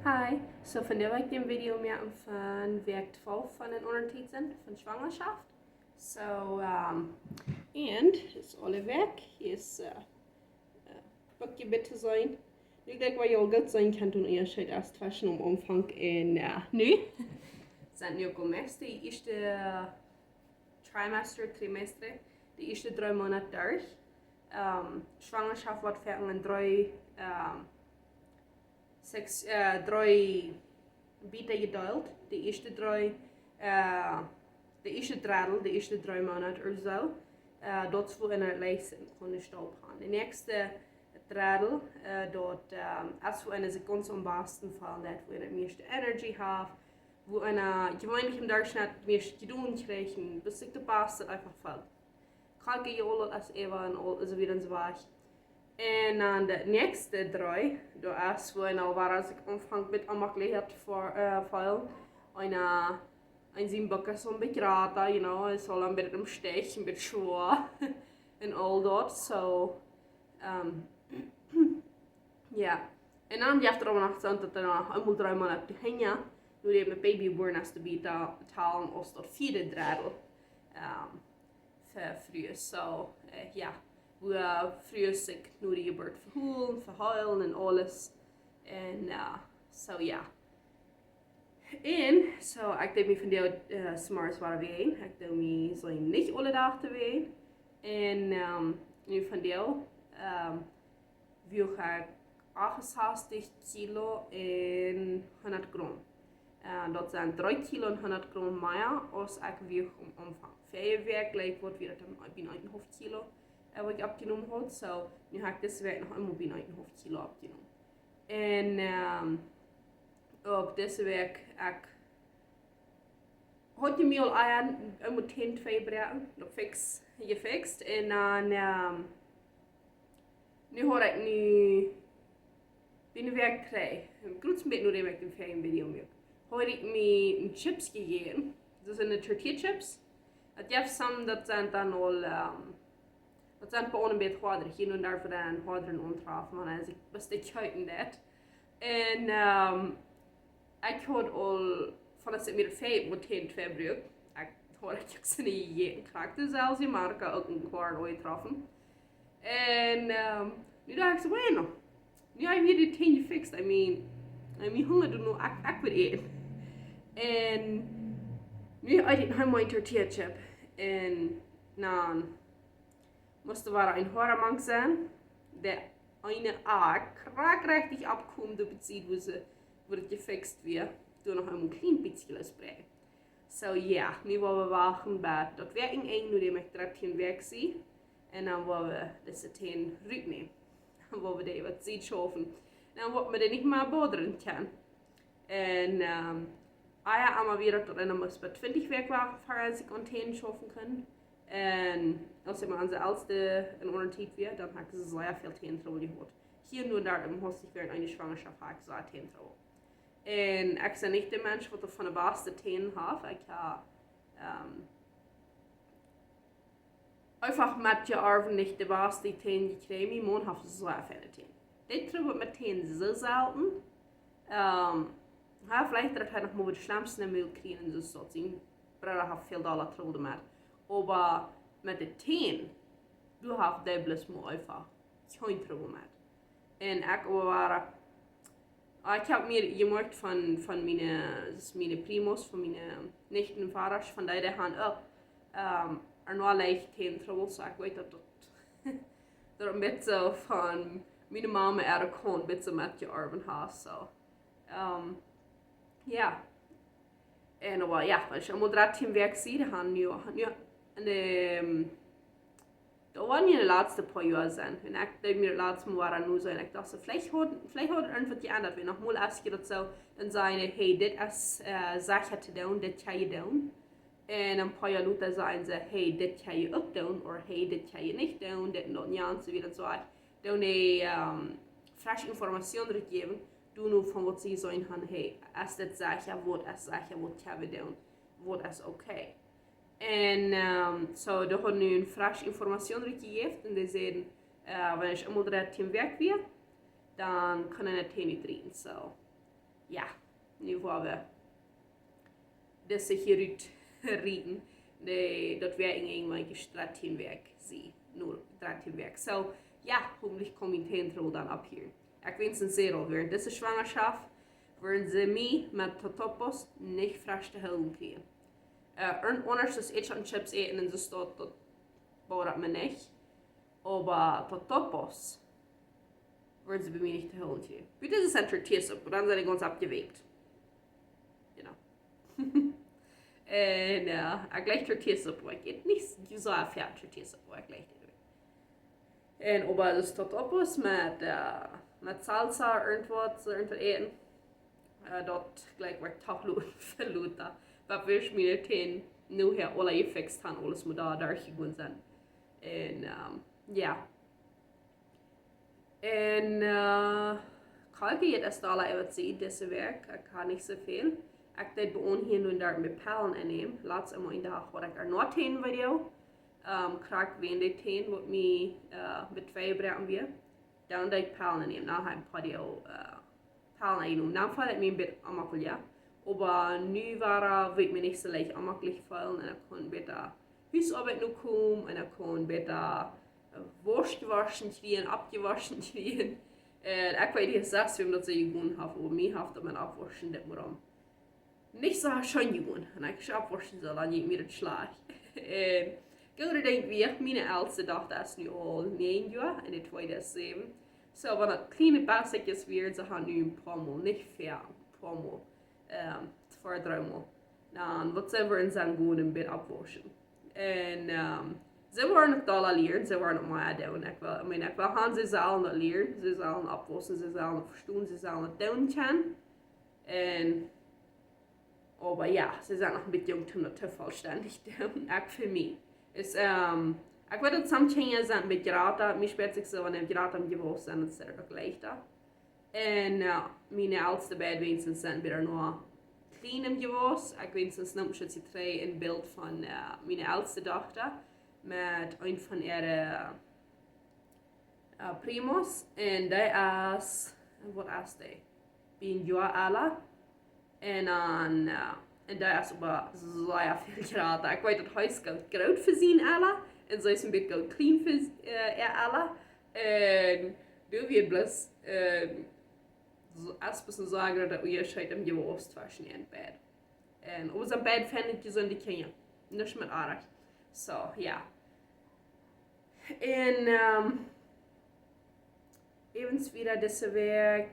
Hi, so vandaag wil ik een video maken van werk 12 van een ondertitel van Schwangaschaft. En is alle werk. Hier is bakje bitte zijn. Nu denk ik wat je al goed zijn kan doen eerst uit als fashion omvang en nu. Zijn nu gekomen. De eerste Trimester. De eerste 3 maanden durch. Schwangerschaft wordt verder in 3 drie bieten gedeeld. De eerste dradel, de eerste 3 maanden of zo. Dat is voor in het lijst kunnen stop gaan. De nächste dradel, dat als we in seconde am besten fallen, dat we het meeste energie hebben. Wo eine gewöhnlich im Durchschnitt meeste doen krijgen, bis ik de beste einfach fällt. Kalke Jolo als Eva und all ist wieder so weich. En dan de nächste 3, da ist wo ich als ich anfang mit amakleert vor ein 7 Böcke so ein bisschen rata, you know, es soll ein bisschen im Stech, ein bisschen schwer und all dat, so, ja. En dan die after nacht zijn dat er einmal 3 Monate hängen, nu die mijn baby geboren is te betalen als dat 4 dradel, für früh, so, ja. Wo früher sich nur die Geburt verheulen und alles. Und so ja. En so, ik deed me van die s'morgens waren ween. Ik deed me zo niet alle dagen ween. En nu van die woeg ik 68 kilo en 100 gram. Dat zijn 3 kilo en 100 gram meer als ik woeg om omvang. Voor werk lijkt wordt weer dan 1,5 kilo. Wat ik abgenommen had, so nu heb ik deze week nog eenmaal bijna 1,5 kilo abgenommen. En op deze week had je me al aan moet 10-2 brengen, dat gefixt. En dan nu hoor ik binnen werk 3. Een groot beetje nu heb ik een video mee. Hoor ik me chips gegeven, dat zijn de tortilla chips. Het heeft samen dat zijn dan al dat zijn gewoon een beetje harder. Hier en daar voor een harder ontraf, maar als ik best ik huiden dat. En ik had al van als ik meer 5 moet heen 2 gebruik. Ik had ik ze niet gegeten krijgen, zelfs in Marokko ook een kwart ooit trafen. En nu dacht ik zo, bueno, nu heb ik die 10 gefixt. I mean honger doen nu, ik wil eten. En nu had ik nog mijn tortilla chip. En nou. Moest er een Horrormank zijn, der eine kraakrechtlich abkommt, ob es wo das gefixt wird. Door nog een klein beetje spray. So ja, nu wollen we wachten bij dat werking 1, nu die met 13 werk zie. En dan willen we deze 10 rücknehmen. Dan willen we die wat ziet schaffen. Dan wordt we die niet meer boderen kunnen. En ja, allemaal weer dat dan moest bij 20 werk wachten, voor als ik aan 10 schaffen kan. En als ik maar aan de oudste een ondertijd weer, dan heb ik ze zeer veel tegentrol gehad. Hier nu en daar moest ik weer een Schwangerschaft heb ik zeer tegentrol. En ik ben niet de mens wat er van de beste tegen heb. Ik heb einfach met je arven niet de beste tegen gekregen. Mijn man heeft zeer veel tegen. Dit trouwens met tegen zo zelden. Vielleicht dat hij nog maar de schlimmste Müll kriegen, dus dat zijn. Bruder heeft veel dollar trouwens met. Aber mit den Teen, du hast das mal einfach kein Trouble mit. Und ich habe mir gemerkt von meinen Primos, von meinen Nichten und Vaters, von der Hand auch, nur leicht Teen Trouble, so ich weiß, dass das ein bisschen von meiner Mama kommt, ein bisschen mit gearbeitet hat, so. Ja. En aber ja, als je allemaal 13 werk ziet, dan da waren wir die letzten paar Jahre sein. Und ich denke mir, das letzte Mal war nur so, und ich dachte, vielleicht hat es irgendwas geändert. Wenn noch mal ausgeht so, dann sagen, hey, das ist Sache zu tun, das kann ich tun. Und ein paar Jahre später sagen sie, hey, das kann ich auch tun, oder hey, das kann ich nicht tun, das und ja und so wieder so. Dann die frische Informationen geben, du nur von was sie sagen, hey, ist das Sache, was kann ich tun, was ist okay. En so, da hat nu een frische informatie gegeven en die zeiden, wenn ich einmal 13 werk weer, dan kan ik het niet drinken. So. ja, nu får vi disse hier ut rieten. Dat wir irgendwann gestrat hinweg sie, nur drat hinweg. So, ja, hoffentlich komme ich den Troll dann ab hier. Ich wünsche Ihnen sehr, während dieser Schwangerschaft werden Sie mich mit Totopos nicht frisch zu Hause kriegen. Anders als ich an Chips eten in der Stadt, das braucht man nicht. Aber Totopos werden Sie bei mir nicht zu Hause kriegen. Bitte ist es ein Tortillasuppe, aber dann sind die ganz abgewegt. Genau. En ik gleich Tortillasuppe. Ik eet niet zo veel Tortillasuppe. Ik gleich dit. En aber das Totopos mit Salsa irgendwas eten. Dort gleich wird Tachlut verluta. Was wir mir den nu her alle gefixt haben, alles mit da gegangen sind. En ja. En Kalke jetzt erst alle über diese Werk. Ich kann nicht so viel. Ik deed bij ons hier en daar met palen innemen. Laatst eenmaal in de dag wat ik er nog teen video. Krijg ik weer de teen wat me met 2 gebruiken weer. Dan deed ik palen innemen. Dan heb ik patio palen innemen. Dan valt het me een beetje amakkelijk, ja. Maar nu weet me niet zo leicht amakkelijk vallen. En ik kon beter huisarbeid nu komen. En ik kon beter worst gewaschen kriegen, abgewaschen kriegen. En ik weet niet exact wie dat ze gewoon hebben. Maar mij heeft dat met afwaschen dit maar om. Nicht so schön geworden. Und ich abwaschen soll, dann mir das schlecht. Gerade denkt wie meine Älteste Tochter ist nu al 9 Jahre und die zweite ist 7. So, wenn das kleine Basics wird, so haben wir ein paar Mal, nicht viel, ein paar Mal, 2, 3 Mal. Dann wird sie in seinem guten Bett abwaschen. Und sie waren nicht alle lernen, sie waren nicht mehr da. Ich will haben sie sollen nicht lernen, sie sollen abwaschen, sie sollen verstehen, sie sollen nicht tun können. Aber ja, sie sind noch ein bisschen jung, um das vollständig zu tun. Auch für mich. Ich würde zusammenhängen sind mit Geraten. Mir spielt sich so, wenn ich Geraten am Gewusst sind, das ist es leichter. Und meine älteste beiden wenigstens sind wieder nur klein im Gewusst. Ich wenigstens noch schon die 3 ein Bild von meiner ältesten Tochter mit einem von ihren Primos. Und der ist, was ist der? Bin Jahr alt. En dan, en daar is aber sehr viel geraten. Ik weet dat huis groot voor zijn alle. En zo is een beetje klein voor alle. En du wird bloß erst ein bisschen sagen, dass wir schon im Gewusst waschen in Bett. En unser Bett findet ihr so in die Kinder. Nicht mit Arach. So, ja. En evens wieder diese Werk.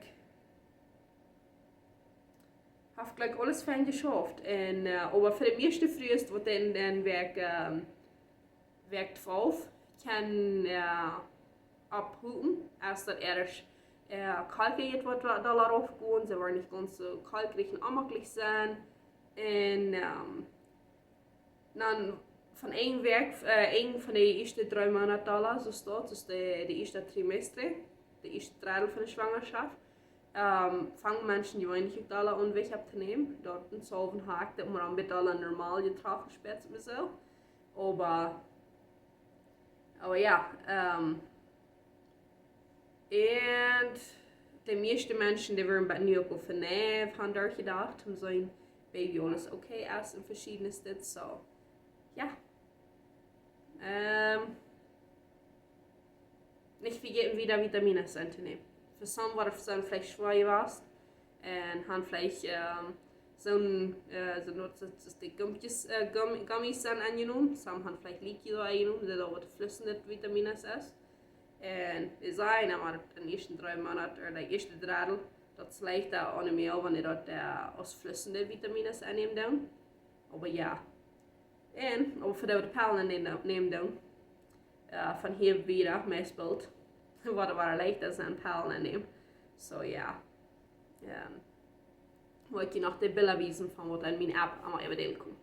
Habe gleich alles fein geschafft. Und, aber für den meisten frühest, was dann Werk 12 kann abholen. Erst dat erst kalkiert wird da darauf gehen. Sie wollen nicht ganz so kalkrig und amakkelig sein. Und dann von einem Werk, ein von den ersten 3 Monaten, so steht, das ist der erste Trimester, der erste Teil von der Schwangerschaft. Fangen Menschen die weinig Dollar an weg abzunehmen. Dort ein Salven hakt, dass man mit Dollar normal getroffen spitzt und so. Aber ja, und die meisten Menschen, die werden bei New York vernehmen, haben dort gedacht, haben so ein Baby alles okay ist und verschiedenes das. So, ja. Nicht vergessen, wieder Vitamine zu nehmen. Für some war es dann vielleicht schwer was und haben vielleicht die Gummis dann angenommen. Some haben vielleicht Liquido angenommen, das auch flüssende Vitamine ist. Und wir sagen, aber in den ersten 3 Monaten oder der erste Drittel, das ist leichter ohne mehr, wenn ich dort aus flüssende Vitamine annehmen. Aber ja. Und aber für die Perlen nehmen von hier wieder meestal. Wat er leichter zijn Perlen nehmen. So ja. Wollte ich noch die Bilder wiesen von was in meiner App einmal überdehnen kann.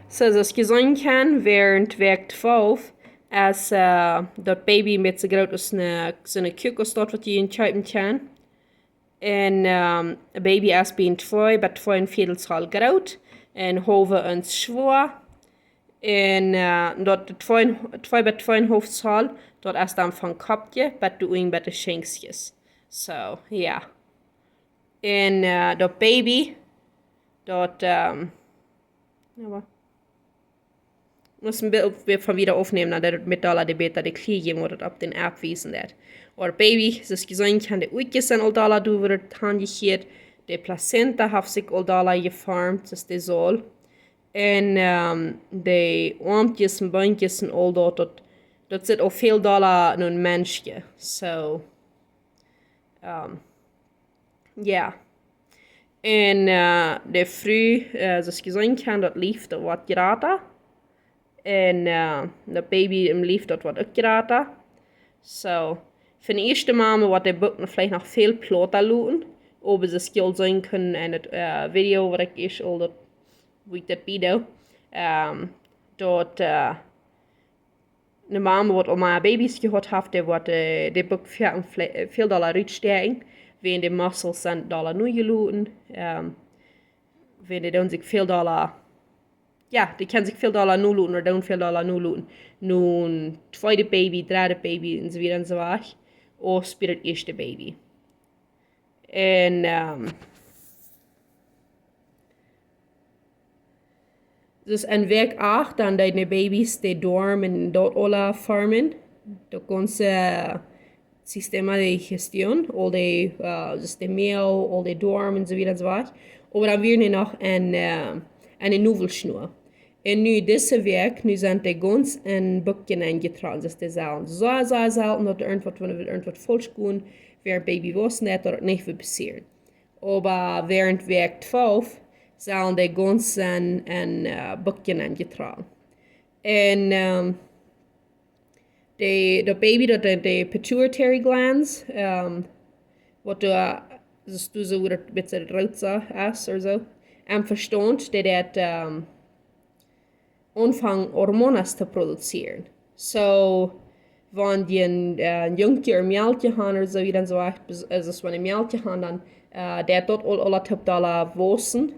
So, das gesehen kann während Werk 12, als das Baby mit so groß ist, so eine Küche steht, was die entscheiden kann. Und ein Baby ist bei 2, bei 2 ein Viertelzahl groß. Und Hove uns schwer. Und dort 2 bei 2 Hofzahl, dort ist dann von Kopje, bei du ein bei den Schenkjes. So, ja. En dat baby, dat, muss ein Bild von wieder aufnehmen, dann der mit Dollar die Beta die Kriege wird ab den abwiesen dat. Oder Baby, das gesehen kann der Uitgesen all Dollar du wird handgekehrt, der Plazenta hat sich all Dollar geformt, das der soll. En de armpjes en beintjes en al dat zit al veel dollar in een mensje. So, ja. En de vrouw, zoals je zien kan, dat lief dat wat geraten. En de baby im lief dat wat ook geraten. So, voor de eerste mama wat de boek nog vielleicht nog veel plotter lopen. Ob ze skill zien kunnen en het video wat ik is al dat wie ik dat video. Dat de mama wat al maar baby's gehad heeft, die wordt de boek veel dollar uitsteken. Wenn de muscles zijn dollar nu geloten. Wenn die doen zich veel dollar, ja, die kan zich veel dollar nu loten, of doen veel dollar nu loten. Nu een tweede baby, derde baby en zo weer en zo weg. Of speelt het eerste baby. En dus en werk 8 dan de baby's die dormen en dat alle vormen. Dat ganze System de gestión, al de dus de meel, al de dormen en zo weer en zo weg. Maar dan weer nog een nuvelschnoer. En nu deze week, nu zijn de ganz een boekje ingetragen. Dus de zalen zo zelden dat er irgendwas falsch gaan, weer baby was net dat het niet wil passeren. Maar während week 12 zijn de ganz een boekje ingetragen. En de baby dat de pituitary glands, wat dus du zo een beetje rood is of zo, verstand dat anfangen hormonen te produceren. So, wenn die een jongetje een meldje hebben of zo, dan zo als we een meldje hebben, dan dat alle topdala wossen.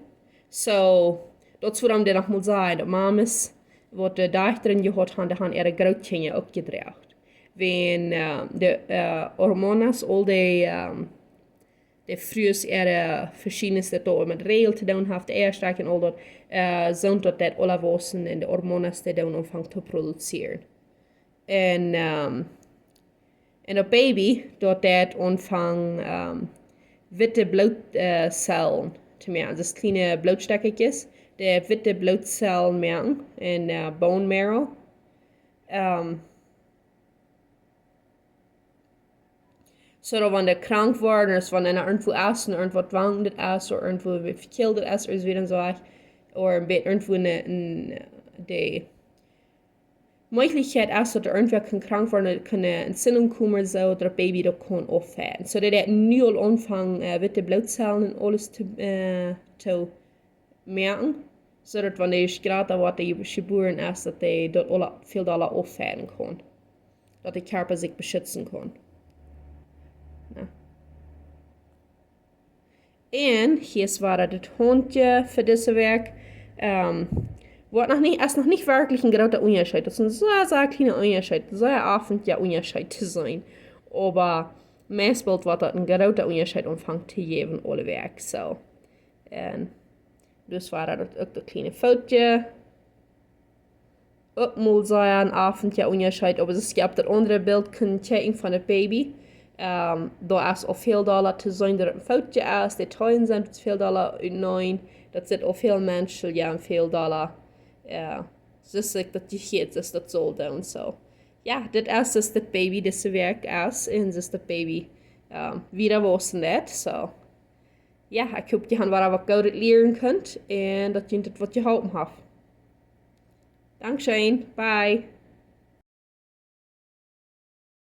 So, dat is waarom die nog moet zeggen, dat mamas wat de dochteren gehad hebben, die hebben grootje opgedragen. Wenn de hormonen, al de frues verschillende door met regel te doen heeft, eerst en al dat, zo'n dat alle wossen en de hormonen die doen omvangt te produceren. En dat baby, dat omvangt witte bloedcellen te maken, dus kleine bloedstekjes, de witte bloedcellen maken en bone marrow. Zodat wanneer de krank worden, of wanneer er irgendwo is, en irgendwo dwangend is, of irgendwo verkeerd is, of zo en zo, of een beetje irgendwo de mogelijkheid is dat er irgendwo kan krank worden, kan een entzündung komen, zodat het baby dat kan opvallen. Zodat het nu al aanvangt witte bloedcellen en alles te merken, zodat wanneer je graag wat je geboren is, dat hij dat alle veel dollar opvallen kan. Dat de körper zich beschützen kan. En hier war het hondje voor deze week. Is nog niet wirklich een grote Unterschied. Dat is een zeer kleine Unterschied. Zeer avondje Unterschied te zijn. Maar meestal wordt dat een grote Unterschied omvangt te geven alle week. So. En dus war dat ook dat kleine foutje. Ook moet zijn een avondje Unterschied. Maar es gibt dat andere beeld kunnen checken van het baby. Daar is al veel dollar te zijn dat het een foutje is. De teuren zijn veel dollar uitnemen. Dat zit al veel mensen ja veel dollar. Dus dat je geeft, dus dat zal doen. So. Ja, dit is dus dat baby deze week is. En dus dat baby weer was net. So. Ja, ik hoop je gaan wat goed leren kunt. En dat je het wat je houden hebt. Dankzij. Bye.